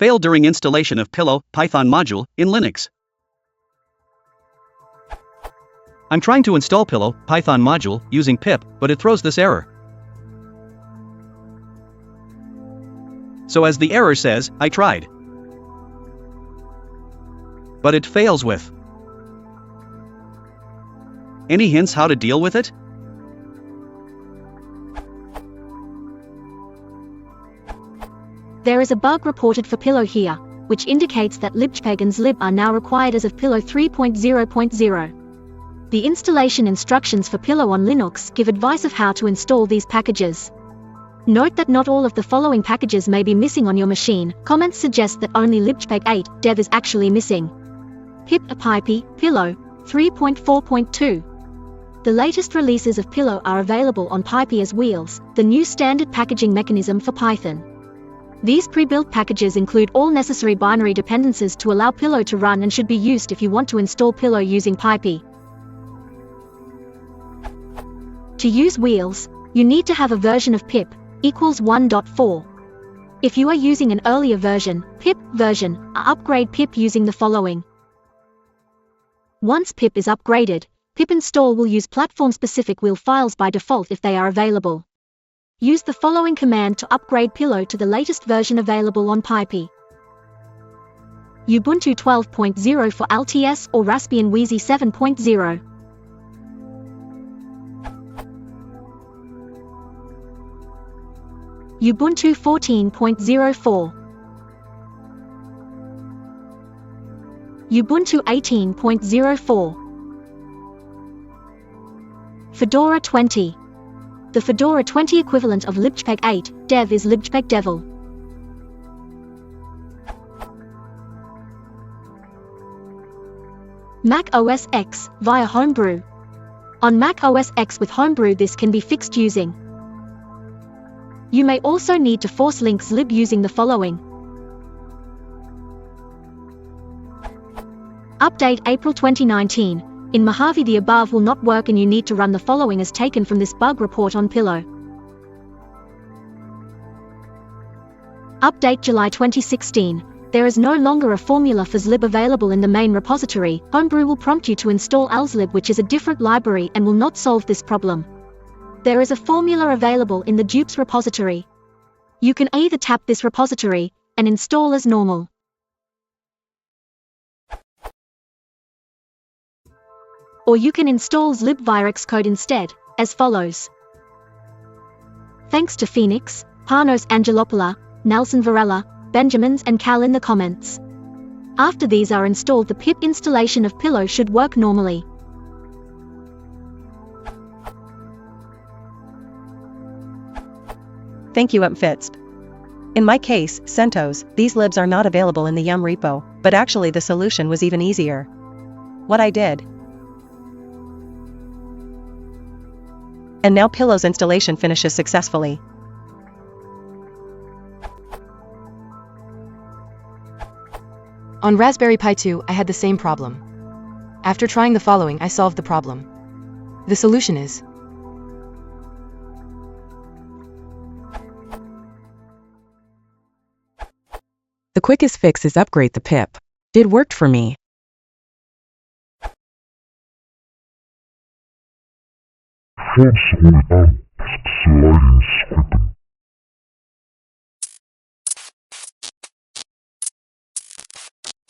Failed during installation of Pillow Python module in Linux. I'm trying to install Pillow Python module using pip, but it throws this error. So as the error says, I tried. But it fails with. Any hints how to deal with it? There is a bug reported for Pillow here, which indicates that libgpeg and zlib are now required as of Pillow 3.0.0. The installation instructions for Pillow on Linux give advice of how to install these packages. Note that not all of the following packages may be missing on your machine. Comments suggest that only libgpeg 8 dev is actually missing. Pip apyp Pillow 3.4.2. The latest releases of Pillow are available on Pipey as Wheels, the new standard packaging mechanism for Python. These pre-built packages include all necessary binary dependencies to allow Pillow to run and should be used if you want to install Pillow using Pipey. To use Wheels, you need to have a version of pip equals 1.4. If you are using an earlier version, pip version, upgrade pip using the following. Once pip is upgraded, pip install will use platform-specific wheel files by default if they are available. Use the following command to upgrade Pillow to the latest version available on Pipey. Ubuntu 12.0 for LTS or Raspbian Wheezy 7.0. Ubuntu 14.04. Ubuntu 18.04. Fedora 20. The Fedora 20 equivalent of libgpeg 8 dev is libgpeg devil. Mac OS X via Homebrew. On Mac OS X with Homebrew this can be fixed using. You may also need to force link zlib using the following. Update April 2019. In Mojave the above will not work and you need to run the following as taken from this bug report on Pillow. Update July 2016. There is no longer a formula for zlib available in the main repository. Homebrew will prompt you to install lzlib, which is a different library and will not solve this problem. There is a formula available in the dupes repository. You can either tap this repository and install as normal. Or you can install zlib via Xcode instead, as follows. Thanks to Phoenix, Panos Angelopoulos, Nelson Varela, Benjamins and Cal in the comments. After these are installed, the pip installation of Pillow should work normally. Thank you upfitsp. In my case, CentOS, these libs are not available in the yum repo, but actually the solution was even easier. What I did. And now Pillow's installation finishes successfully. On Raspberry Pi 2, I had the same problem. After trying the following, I solved the problem. The solution is the quickest fix is upgrade the pip. It worked for me. Force sliding scripting.